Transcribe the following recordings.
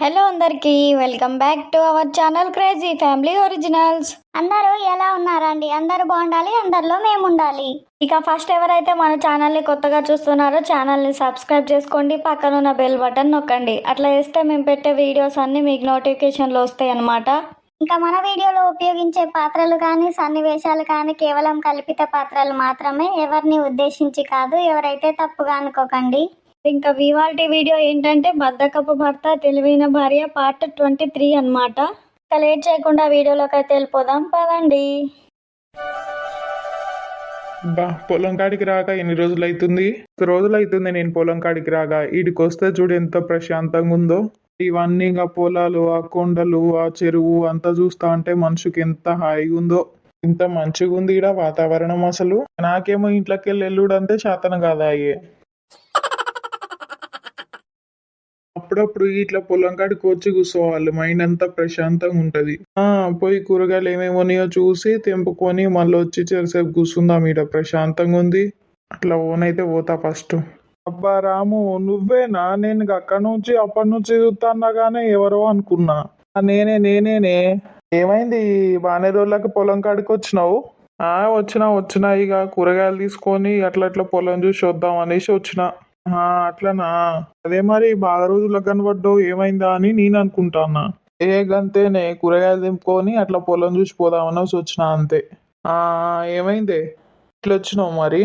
Hello అందరికీ welcome back to our channel crazy family originals. అందరూ ఎలా ఉన్నారండి? అందరూ బాగుండాలి, అందరిలో మేము ఉండాలి. ఇక ఫస్ట్ ఎవరైతే మన ఛానల్ని కొత్తగా చూస్తున్నారో ఛానల్ని సబ్స్క్రైబ్ చేసుకోండి, పక్కన ఉన్న బెల్ బటన్ నొక్కండి. అట్లా వేస్తే మేము పెట్టే వీడియోస్ అన్ని మీకు నోటిఫికేషన్లు వస్తాయి అన్నమాట. ఇంకా మన వీడియోలో ఉపయోగించే పాత్రలు కానీ సన్నివేశాలు కానీ కేవలం కల్పిత పాత్రలు మాత్రమే, ఎవరిని ఉద్దేశించి కాదు. ఎవరైతే తప్పుగా అనుకోకండి. ఇంకా ఇవాల్టి వీడియో ఏంటంటే బద్ధకపు భర్త తెలివైన భార్య పార్ట్ 23 అన్నమాట. ఇంకా లేట్ చేయకుండా వీడియోలోకి అయితే వెళ్ళిపోదాం పదండి. పొలం కాడికి రాక ఎన్ని రోజులు అవుతుంది? నేను పొలం కాడికి రాగా. ఈడికి వస్తే చూడు ఎంత ప్రశాంతంగా ఉందో. ఇవన్నీ ఇంకా పొలాలు, ఆ కొండలు, ఆ చెరువు అంతా చూస్తా ఉంటే మనిషికి ఎంత హాయిగా ఉందో. ఇంత మంచిగా ఉంది ఈడ వాతావరణం. అసలు నాకేమో ఇంట్లోకి వెళ్ళి ఎల్లుడు అంతే శాతన కాదా అయ్యే. అప్పుడప్పుడు ఇట్లా పొలం కాడికి వచ్చి కూర్చోవాలి, మైండ్ అంతా ప్రశాంతంగా ఉంటది. పోయి కూరగాయలు ఏమేమోనియో చూసి తెంపుకొని మళ్ళీ వచ్చి చెరసేపు కూర్చుందాం. ఈడ ప్రశాంతంగా ఉంది. అట్లా ఓనైతే పోతా ఫస్ట్. అబ్బా రాము, నువ్వేనా? నేను అక్కడి నుంచి అప్పటి నుంచి చూస్తాన్నా గానీ ఎవరో అనుకున్నా. నేనేనే. ఏమైంది? బానే రోజులకి పొలం కాడికి వచ్చినావు? వచ్చినా ఇక కూరగాయలు తీసుకొని అట్లా పొలం చూసి వద్దాం అనేసి వచ్చిన. అట్లనా? అదే మరి బాగా రోజులకు కనబడ్డావు, ఏమైందా అని నేను అనుకుంటాన్నా. గంతేనే, కూరగాయలు దింపుకొని అట్లా పొలం చూసి పోదామని వచ్చిన అంతే. ఏమైంది ఇట్లా వచ్చినావు మరి?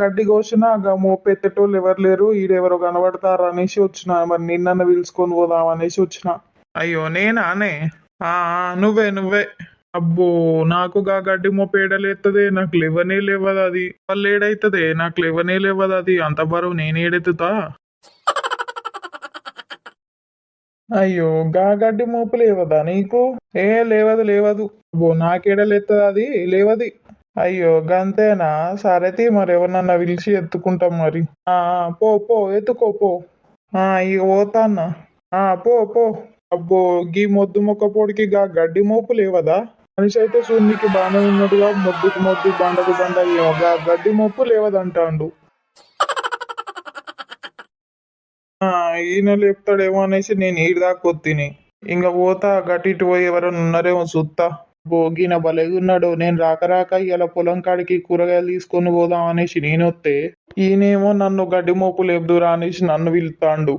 గడ్డి కోసినా మోపెత్తేటోళ్ళు ఎవరు లేరు, ఈడెవరో కనబడతారు అనేసి వచ్చిన. మరి నిన్న పిలుచుకొని పోదాం అనేసి వచ్చిన. అయ్యో నేనానే? నువ్వే. అబ్బో, నాకు గడ్డి మోపేడలేస్తుంది, నాకు లేవదు అది. వాళ్ళు ఏడైతుంది, నాకు లేవదు అది. అంత బరువు నేను ఏడెత్తుతా? అయ్యో, గడ్డి మోపు లేవదా నీకు? లేవదు. అబ్బో, నాకేడలేస్తుంది అది, లేవది. అయ్యో గంతేనా? సరైతే మరి ఎవరినన్నా పిలిచి ఎత్తుకుంటాం మరి. పో ఎత్తుకో పో. ఇక పోతాన్నా. పో. అబ్బో, గీ మొద్దు మొక్క పొడికి గడ్డి మోపు లేవదా? మనిషి అయితే సూర్యునికి బాగానే ఉన్నట్టుగా మొద్దు బండకు బండ గడ్డి మొప్పు లేవదంటాండు. ఈయన లేపుతాడేమో అనేసి నేను ఈడదాకా కొత్తిని. ఇంకా పోతా, గట్టి ఇటు పోయి ఎవరైనా ఉన్నారేమో చూస్తా. గీన భలేగా ఉన్నాడు. నేను రాక ఇలా పొలం కాడికి కూరగాయలు తీసుకొని పోదాం అనేసి నేను వస్తే ఈయనేమో నన్ను గడ్డి మోపు లేపుదురా అనేసి నన్ను పిలుతాండు.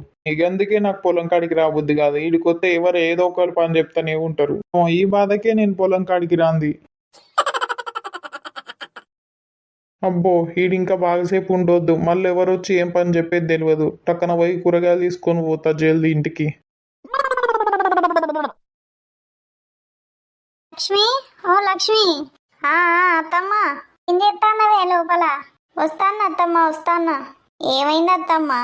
అందుకే నాకు పొలం కాడికి రాబుద్ది కాదు. ఈడికొస్తే ఎవరు ఏదో ఒకరు పని చెప్తానే ఉంటారు. ఈ బాధకే నేను పొలం కాడికి రాంది. అబ్బో, ఈడింకా బాగాసేపు ఉండొద్దు, మళ్ళీ ఎవరు వచ్చి ఏం పని చెప్పేది తెలియదు. టక్కన పోయి కూరగాయలు తీసుకొని పోతా జల్దీ ఇంటికి. లక్ష్మి అత్తమ్మా, ఏం చేస్తానవే లోపల? వస్తానా. ఏమైంది అత్తమ్మా?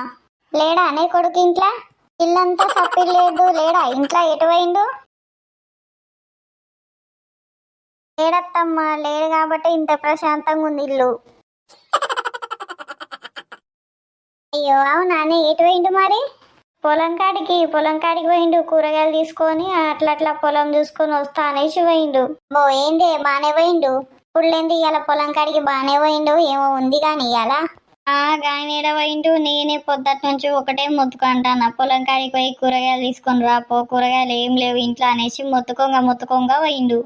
లేడా అనే కొడుకు ఇంట్లో? ఇల్లంతా సప్పిలేదు, లేడా ఇంట్లో? ఎటు పోయిండు? లేడత్తమ్మా, లేడు కాబట్టి ఇంత ప్రశాంతంగా ఉంది ఇల్లు. అయ్యో అవునా, ఎటు పోయిండు మరి? పొలం కాడికి పోయిండు, కూరగాయలు తీసుకొని అట్లా పొలం చూసుకొని వస్తా అనేసి పోయిండు. ఏంది బానే పోయిండు? ఇప్పుడులేంది ఇలా పొలం కాడికి బానే పోయిండు, ఏమో ఉంది కానీ ఇయాలా గాయనేడ పోయిండు. నేనే పొద్దుట నుంచి ఒకటే మొత్తుకుంటాను, పొలం కాడికి పోయి కూరగాయలు తీసుకొని రాపో, కూరగాయలు ఏం లేవు ఇంట్లో అనేసి మొత్తుకొంగ పోయిండు.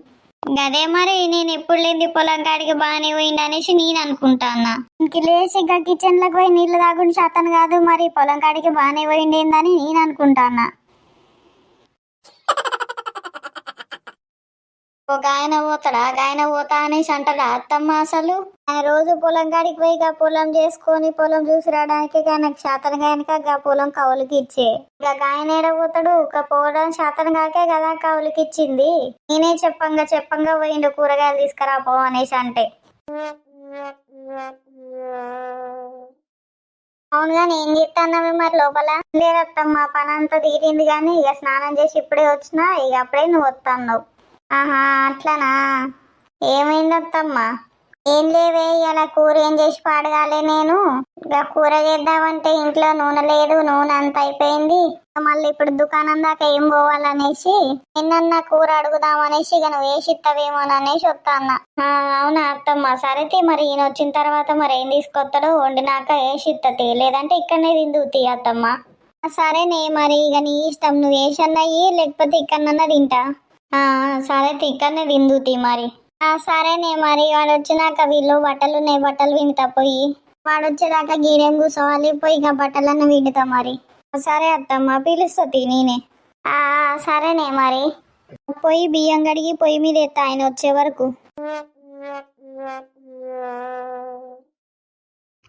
అదే మరి నేను ఎప్పుడు లేంది పొలం కాడికి బాగానే పోయిండు అనేసి నేను అనుకుంటాన్నా. ఇంక లేచి ఇంకా కిచెన్ లకు పోయి నీళ్లు తాగుండి శాతం కాదు, మరి పొలం కాడికి బాగానే పోయిండేందని నేను అనుకుంటాన్నా. ఒక ఆయన పోతా అనేసి అంటారా అత్తమ్మ? అసలు ఆయన రోజు పొలం కాడికి పోయి పొలం చేసుకొని పొలం చూసి రావడానికి ఆయనకు శాతం కనుక పొలం కవులకి ఇచ్చే. ఇక ఆయన ఏడ పోతాడు? పోవడం శాతం కాకే కదా కవులకి ఇచ్చింది. నేనే చెప్పంగా పోయిండు కూరగాయలు తీసుకురాపో అనేసి అంటే. అవునుగా ఏం చేస్తానవి మరి లోపల? లేదత్తమ్మ, పని అంతా తీరింది కానీ ఇక స్నానం చేసి ఇప్పుడే వచ్చినా, ఇక అప్పుడే నువ్వు వస్తావు. అట్లనా? ఏమైందత్తమ్మా? ఏం లేవే, ఇలా కూర ఏం చేసి పాడగాలే. నేను ఇక కూర చేద్దామంటే ఇంట్లో నూనె లేదు, నూనె అంత అయిపోయింది. మళ్ళీ ఇప్పుడు దుకాణం దాకా ఏం పోవాలనేసి నిన్న కూర అడుగుదామనేసి ఇక నువ్వు వేసిస్తావేమోననేసి వస్తాన్నా. అవునా అత్తమ్మ? సరైతే మరి ఈయన వచ్చిన తర్వాత మరి ఏం తీసుకొస్తాడో వండినాక వేసిత్తతి, లేదంటే ఇక్కడనే తిందుతీ అత్తమ్మ. సరేనే మరి ఇక నీ ఇష్టం, నువ్వు వేసన్నయ్యి లేకపోతే ఇక్కడన్నా తింటా. సరే ఇక్కడనే తిందుతి మరి. సరేనే మరి వాడు వచ్చినాక వీళ్ళు బట్టలున్నాయి, బట్టలు వింటా పోయి. వాడు వచ్చేదాకా గీడేం కూర్చోవాలి, పోయి ఇక బట్టలన్నీ విండుతా మరి. సరే అత్తమ్మ, పిలుస్తుంది నేనే. సరేనే మరి పోయి బియ్యం కడిగి పొయ్యి మీద ఎత్తా ఆయన వచ్చే వరకు.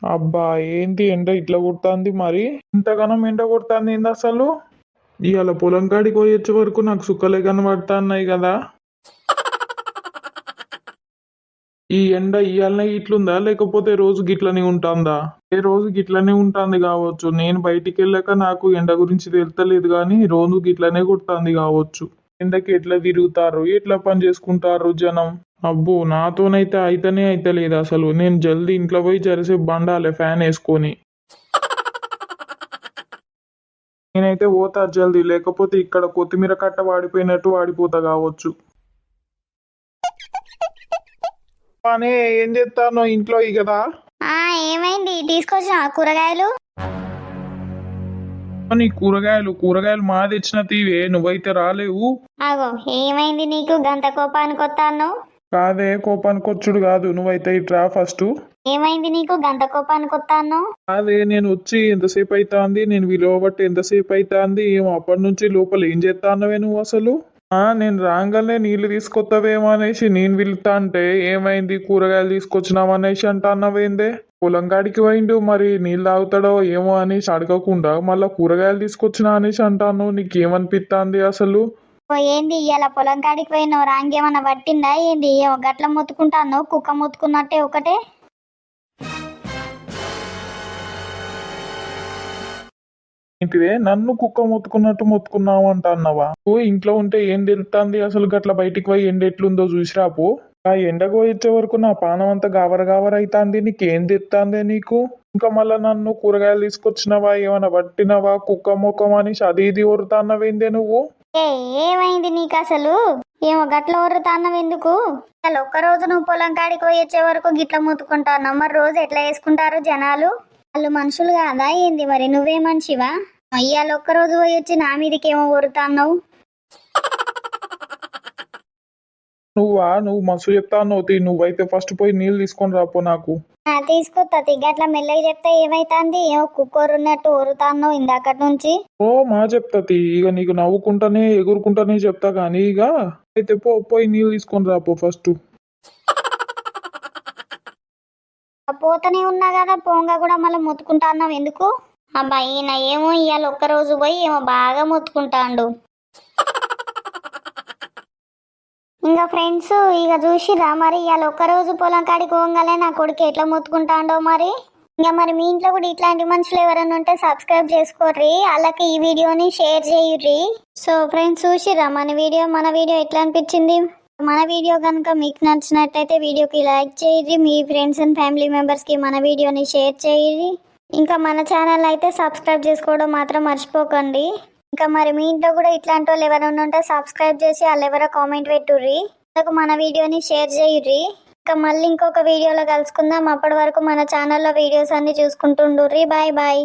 అబ్బా ఏంటి ఎండ ఇట్లా కొడుతుంది మరి, ఇంతగానం ఎండ కొడుతుంది ఏంది అసలు. ఇవాళ పొలం కాడికి పోయి వచ్చే వరకు నాకు సుక్కలే కనబడుతున్నాయి కదా. ఈ ఎండ ఇవాళనే ఇట్లుందా లేకపోతే రోజు గిట్లనే ఉంటుందా? ఏ రోజు గిట్లనే ఉంటుంది కావచ్చు. నేను బయటికి వెళ్ళాక నాకు ఎండ గురించి తెలుస్తలేదు కానీ రోజు గిట్లనే కొడుతుంది కావచ్చు. ఎండకి ఎట్లా తిరుగుతారు, ఎట్లా పని చేసుకుంటారు జనం. అబ్బో నాతోనైతే అయితేనే అయితలేదు అసలు. నేను జల్దీ ఇంట్లో పోయి జరసేపు బండాలి ఫ్యాన్ వేసుకొని. నేనైతే పోతా జల్దీ, లేకపోతే ఇక్కడ కొత్తిమీర కట్ట వాడిపోయినట్టు వాడిపోతా కావచ్చు. పనే ఏం చేస్తానో ఇంట్లో కదా. ఏమైంది, తీసుకొచ్చిన కూరగాయలు? నీ కూరగాయలు మా తెచ్చిన తీవే, నువ్వైతే రాలేవు. అగో ఏమైంది నీకు, గంత కోపానికి వస్తాను? కాదే కోపానికి వచ్చుడు కాదు, నువ్వైతే ఇట్రా ఫస్ట్. ఏమైంది నీకు, గంత కోపానికి వస్తాను? అదే నేను వచ్చి ఎంతసేపు అవుతుంది, నేను విలువబట్టి ఎంతసేపు అవుతుంది, ఏమో అప్పటి నుంచి లోపల ఏం చేస్తానవే నువ్వు అసలు. నేను రాగానే నీళ్లు తీసుకొస్తావేమో అనేసి నేను పిలుతా అంటే ఏమైంది కూరగాయలు తీసుకొచ్చినావు అనేసి అంటున్నావేందే. పొలం కాడికి పోయిండు, మరి నీళ్ళు తాగుతాడో ఏమో అనేసి అడగకుండా మళ్ళీ కూరగాయలు తీసుకొచ్చినా అనేసి అంటాను. నీకేమనిపిస్తుంది అసలు? ఏంది ఇవాళ పొలం కాడికి పోయినావు, రాంగేమన్నా పట్టిందా ఏంది? ఏమో గట్ల మొత్తుకుంటాను, కుక్క మొత్తుకున్నట్టే ఒకటే. ఏంటిదే నన్ను కుక్క మొత్తుకున్నట్టు మొత్తుకున్నావు అంటున్నావా? ఓ ఇంట్లో ఉంటే ఏం తెలుస్తుంది అసలు, గట్ల బయటికి పోయి ఎండ ఎట్లుందో చూసిరాపు. ఆ ఎండకు వచ్చే వరకు నా పానం అంతా గావర అవుతుంది. నీకేం తెస్తుంది నీకు? ఇంకా మళ్ళా నన్ను కూరగాయలు తీసుకొచ్చినవా, ఏమైనా పట్టినవా, కుక్క ముఖం అని అది ఇది ఒరుతాన్నవేందే నువ్వు? ఏమైంది నీకు అసలు? ఏమో గట్ల ఒరుతాన్నవు ఎందుకు? అసలు ఒక్కరోజు నువ్వు పొలం కాడికి పోయి వచ్చే వరకు గిట్ల మొత్తుకుంటాను, మరి రోజు ఎట్లా వేసుకుంటారు జనాలు? వాళ్ళు మనుషులు కాదా ఏంది? మరి నువ్వే మనిషివా? ఇవాళ ఒక్కరోజు పోయి వచ్చి నా మీదకేమో ఒరుతాన్నావు. నువ్వు మస్తు చెప్తాను. నువ్వైతే ఫస్ట్ పోయి నీళ్ళు తీసుకొని రాపో నాకు. తీసుకొస్తా, గట్ల మెల్లగా చెప్తే ఏమైతుంది? ఏమో కుక్కరున్నట్టు ఒరుతాన్నావు ఇందాకటి నుంచి. మా చెప్తాది ఇక, నీకు నవ్వుకుంటానే ఎగురుకుంటానే చెప్తా కానీ ఇక అయితే పోయి నీళ్ళు తీసుకొని రాపో ఫస్ట్. పోతనే ఉన్నా కదా, పోంగా కూడా మళ్ళీ మొత్తుకుంటా అన్నావు ఎందుకు? అబ్బాయి ఈయన ఏమో ఇవాళ ఒక్కరోజు పోయి ఏమో బాగా మొత్తుకుంటాండు. ఇంకా ఫ్రెండ్స్ ఇక చూసిరా మరి, ఇవాళ ఒక్కరోజు పొలం కాడికి పోగానే నా కొడుకు ఎట్లా మొత్తుకుంటాండో మరి. ఇంకా మరి మీ ఇంట్లో కూడా ఇట్లాంటి మనుషులు ఎవరైనా ఉంటే సబ్స్క్రైబ్ చేసుకోర్రి, అలాగే ఈ వీడియోని షేర్ చేయుర్రి. సో ఫ్రెండ్స్ చూసిరా మన వీడియో ఎట్లా అనిపించింది? మన వీడియో కనుక మీకు నచ్చినట్లయితే వీడియోకి లైక్ చేయండి, మీ ఫ్రెండ్స్ అండ్ ఫ్యామిలీ మెంబర్స్కి మన వీడియోని షేర్ చేయండి. ఇంకా మన ఛానల్ అయితే సబ్స్క్రైబ్ చేసుకోవడం మాత్రం మర్చిపోకండి. ఇంకా మరి మీ ఇంట్లో కూడా ఇట్లాంటి వాళ్ళు ఎవరైనా ఉంటే సబ్స్క్రైబ్ చేసి వాళ్ళు ఎవరో కామెంట్ పెట్టుర్రి, మన వీడియోని షేర్ చేయుర్రి. ఇంకా మళ్ళీ ఇంకొక వీడియోలో కలుసుకుందాం. అప్పటి వరకు మన ఛానల్లో వీడియోస్ అన్ని చూసుకుంటుండుర్రి. Bye bye.